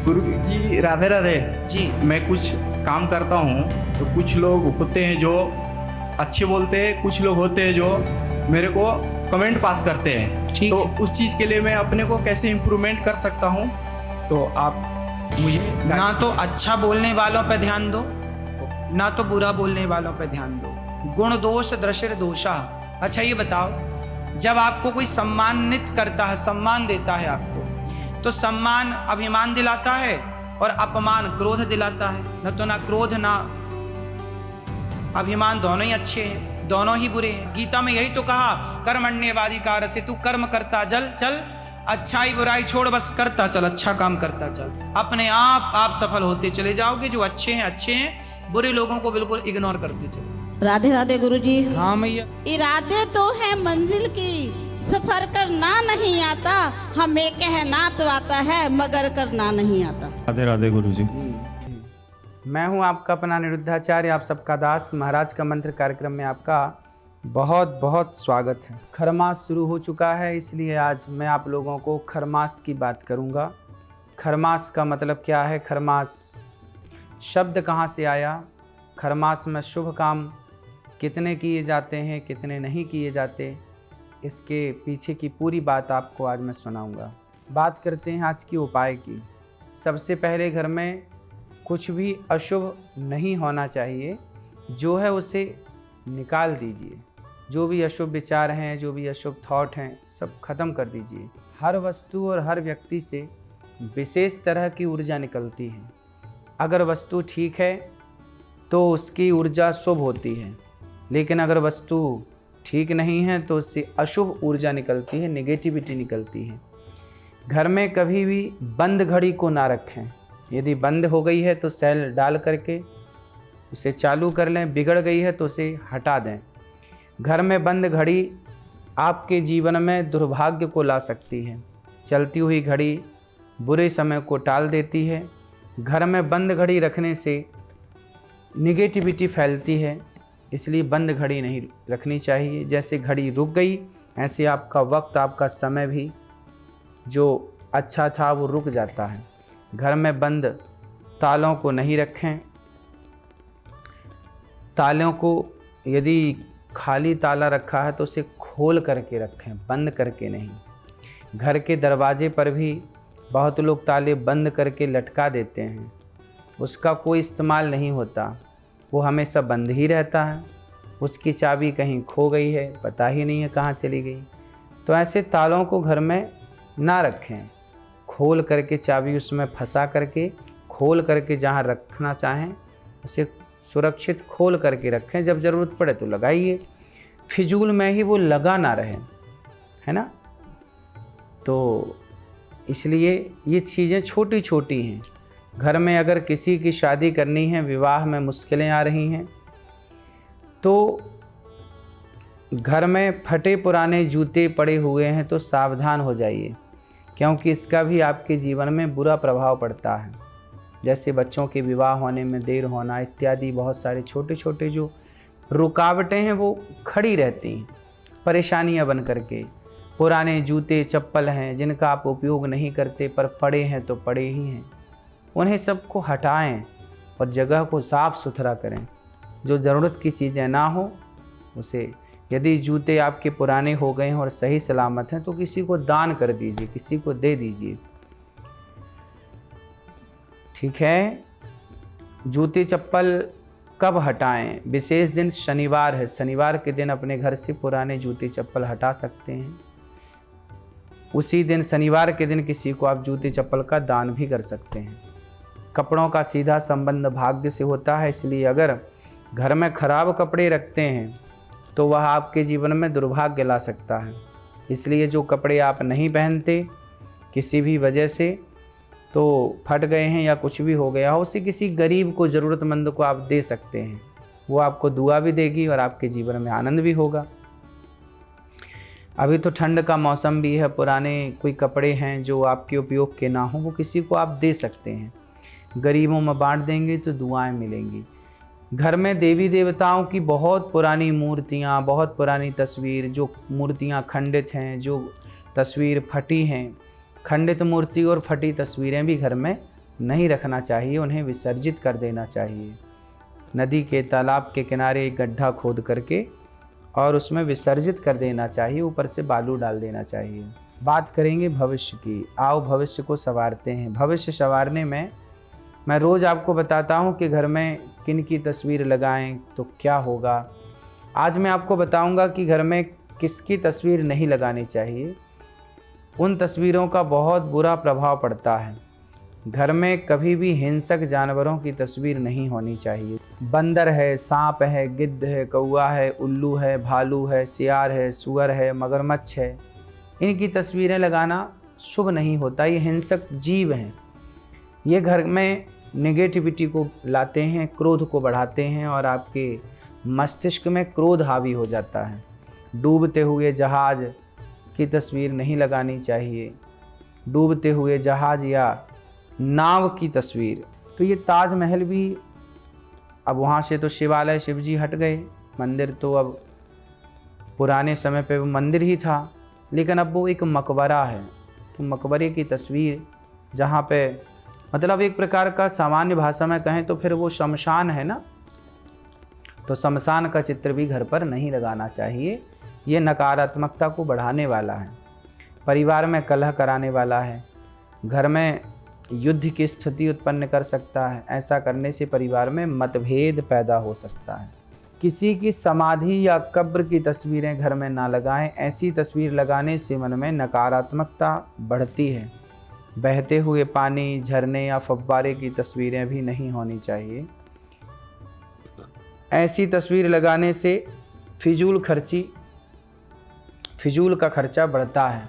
गुरु जी राधे राधे जी। मैं कुछ काम करता हूँ तो कुछ लोग होते हैं जो अच्छे बोलते हैं, कुछ लोग होते हैं जो मेरे को कमेंट पास करते हैं। ठीक तो है। उस चीज़ के लिए मैं अपने को कैसे इम्प्रूवमेंट कर सकता हूँ, तो आप मुझे ना तो अच्छा बोलने वालों पे ध्यान दो, ना तो बुरा बोलने वालों पे ध्यान दो। गुण दोष दृशिर दोषा। अच्छा ये बताओ, जब आपको कोई सम्मानित करता है, सम्मान देता है आपको, तो सम्मान अभिमान दिलाता है और अपमान क्रोध दिलाता है। न तो ना क्रोध ना अभिमान दोनों ही अच्छे हैं, दोनों ही बुरे हैं। गीता में यही तो कहा, कर्मण्येवाधिकार से, तू कर्म करता चल, अच्छाई बुराई छोड़, बस करता चल, अच्छा काम करता चल, अपने आप सफल होते चले जाओगे। जो अच्छे हैं, बुरे लोगों को बिल्कुल इग्नोर करते चले। राधे राधे गुरुजी। हाँ मैया। इरादे तो है मंजिल की, सफर करना नहीं आता, हमें कहना तो आता है मगर करना नहीं आता। राधे राधे गुरु जी। मैं हूं आपका अपना निरुद्धाचार्य, आप सबका दास। महाराज का मंत्र कार्यक्रम में आपका बहुत बहुत स्वागत है। खरमास शुरू हो चुका है, इसलिए आज मैं आप लोगों को खरमास की बात करूंगा। खरमास का मतलब क्या है, खरमास शब्द कहाँ से आया, खरमास में शुभ काम कितने किए जाते हैं, कितने नहीं किए जाते, इसके पीछे की पूरी बात आपको आज मैं सुनाऊंगा। बात करते हैं आज की उपाय की। सबसे पहले घर में कुछ भी अशुभ नहीं होना चाहिए, जो है उसे निकाल दीजिए। जो भी अशुभ विचार हैं, जो भी अशुभ थॉट हैं, सब खत्म कर दीजिए। हर वस्तु और हर व्यक्ति से विशेष तरह की ऊर्जा निकलती है। अगर वस्तु ठीक है तो उसकी ऊर्जा शुभ होती है, लेकिन अगर वस्तु ठीक नहीं है तो उससे अशुभ ऊर्जा निकलती है, नेगेटिविटी निकलती है। घर में कभी भी बंद घड़ी को ना रखें। यदि बंद हो गई है तो सेल डाल करके उसे चालू कर लें, बिगड़ गई है तो उसे हटा दें। घर में बंद घड़ी आपके जीवन में दुर्भाग्य को ला सकती है। चलती हुई घड़ी बुरे समय को टाल देती है। घर में बंद घड़ी रखने से निगेटिविटी फैलती है, इसलिए बंद घड़ी नहीं रखनी चाहिए। जैसे घड़ी रुक गई, ऐसे आपका वक्त, आपका समय भी जो अच्छा था वो रुक जाता है। घर में बंद तालों को नहीं रखें। तालों को यदि खाली ताला रखा है तो उसे खोल करके रखें, बंद करके नहीं। घर के दरवाजे पर भी बहुत लोग ताले बंद करके लटका देते हैं, उसका कोई इस्तेमाल नहीं होता, वो हमेशा बंद ही रहता है। उसकी चाबी कहीं खो गई है, पता ही नहीं है कहाँ चली गई। तो ऐसे तालों को घर में ना रखें। खोल करके चाबी उसमें फंसा करके, खोल करके जहाँ रखना चाहें उसे सुरक्षित खोल करके रखें। जब ज़रूरत पड़े तो लगाइए, फिजूल में ही वो लगा ना रहे, है ना। तो इसलिए ये चीज़ें छोटी छोटी हैं। घर में अगर किसी की शादी करनी है, विवाह में मुश्किलें आ रही हैं, तो घर में फटे पुराने जूते पड़े हुए हैं तो सावधान हो जाइए, क्योंकि इसका भी आपके जीवन में बुरा प्रभाव पड़ता है। जैसे बच्चों के विवाह होने में देर होना इत्यादि, बहुत सारे छोटे छोटे जो रुकावटें हैं वो खड़ी रहती हैं, परेशानियां बन करके। पुराने जूते चप्पल हैं जिनका आप उपयोग नहीं करते, पर पड़े हैं तो पड़े ही हैं, उन्हें सबको हटाएं और जगह को साफ़ सुथरा करें। जो ज़रूरत की चीज़ें ना हो उसे, यदि जूते आपके पुराने हो गए हैं और सही सलामत हैं तो किसी को दान कर दीजिए, किसी को दे दीजिए, ठीक है। जूते चप्पल कब हटाएं? विशेष दिन शनिवार है, शनिवार के दिन अपने घर से पुराने जूते चप्पल हटा सकते हैं। उसी दिन, शनिवार के दिन, किसी को आप जूते चप्पल का दान भी कर सकते हैं। कपड़ों का सीधा संबंध भाग्य से होता है, इसलिए अगर घर में खराब कपड़े रखते हैं तो वह आपके जीवन में दुर्भाग्य ला सकता है। इसलिए जो कपड़े आप नहीं पहनते किसी भी वजह से, तो फट गए हैं या कुछ भी हो गया हो, उसे किसी गरीब को, ज़रूरतमंद को आप दे सकते हैं। वो आपको दुआ भी देगी और आपके जीवन में आनंद भी होगा। अभी तो ठंड का मौसम भी है, पुराने कोई कपड़े हैं जो आपके उपयोग के ना हो, वो किसी को आप दे सकते हैं। गरीबों में बांट देंगे तो दुआएं मिलेंगी। घर में देवी देवताओं की बहुत पुरानी मूर्तियाँ, बहुत पुरानी तस्वीर, जो मूर्तियाँ खंडित हैं, जो तस्वीर फटी हैं, खंडित मूर्ति और फटी तस्वीरें भी घर में नहीं रखना चाहिए, उन्हें विसर्जित कर देना चाहिए। नदी के तालाब के किनारे एक गड्ढा खोद करके और उसमें विसर्जित कर देना चाहिए, ऊपर से बालू डाल देना चाहिए। बात करेंगे भविष्य की। आओ भविष्य को संवारते हैं। भविष्य संवारने में मैं रोज़ आपको बताता हूँ कि घर में किन की तस्वीर लगाएं तो क्या होगा। आज मैं आपको बताऊँगा कि घर में किसकी तस्वीर नहीं लगानी चाहिए। उन तस्वीरों का बहुत बुरा प्रभाव पड़ता है। घर में कभी भी हिंसक जानवरों की तस्वीर नहीं होनी चाहिए। बंदर है, सांप है, गिद्ध है, कौवा है, उल्लू है, भालू है, सियार है, सुअर है, मगरमच्छ है, इनकी तस्वीरें लगाना शुभ नहीं होता। ये हिंसक जीव हैं। ये घर में नेगेटिविटी को लाते हैं, क्रोध को बढ़ाते हैं और आपके मस्तिष्क में क्रोध हावी हो जाता है। डूबते हुए जहाज की तस्वीर नहीं लगानी चाहिए। डूबते हुए जहाज या नाव की तस्वीर। तो ये ताजमहल भी, अब वहाँ से तो शिवालय शिव जी हट गए, मंदिर तो अब पुराने समय पे वो मंदिर ही था, लेकिन अब वो एक मकबरा है। तो मकबरे की तस्वीर जहाँ पे मतलब एक प्रकार का सामान्य भाषा में कहें तो फिर वो शमशान है ना, तो शमशान का चित्र भी घर पर नहीं लगाना चाहिए। ये नकारात्मकता को बढ़ाने वाला है, परिवार में कलह कराने वाला है, घर में युद्ध की स्थिति उत्पन्न कर सकता है। ऐसा करने से परिवार में मतभेद पैदा हो सकता है। किसी की समाधि या कब्र की तस्वीरें घर में ना लगाएं। ऐसी तस्वीर लगाने से मन में नकारात्मकता बढ़ती है। बहते हुए पानी, झरने या फव्वारे की तस्वीरें भी नहीं होनी चाहिए। ऐसी तस्वीर लगाने से फिजूल का खर्चा बढ़ता है।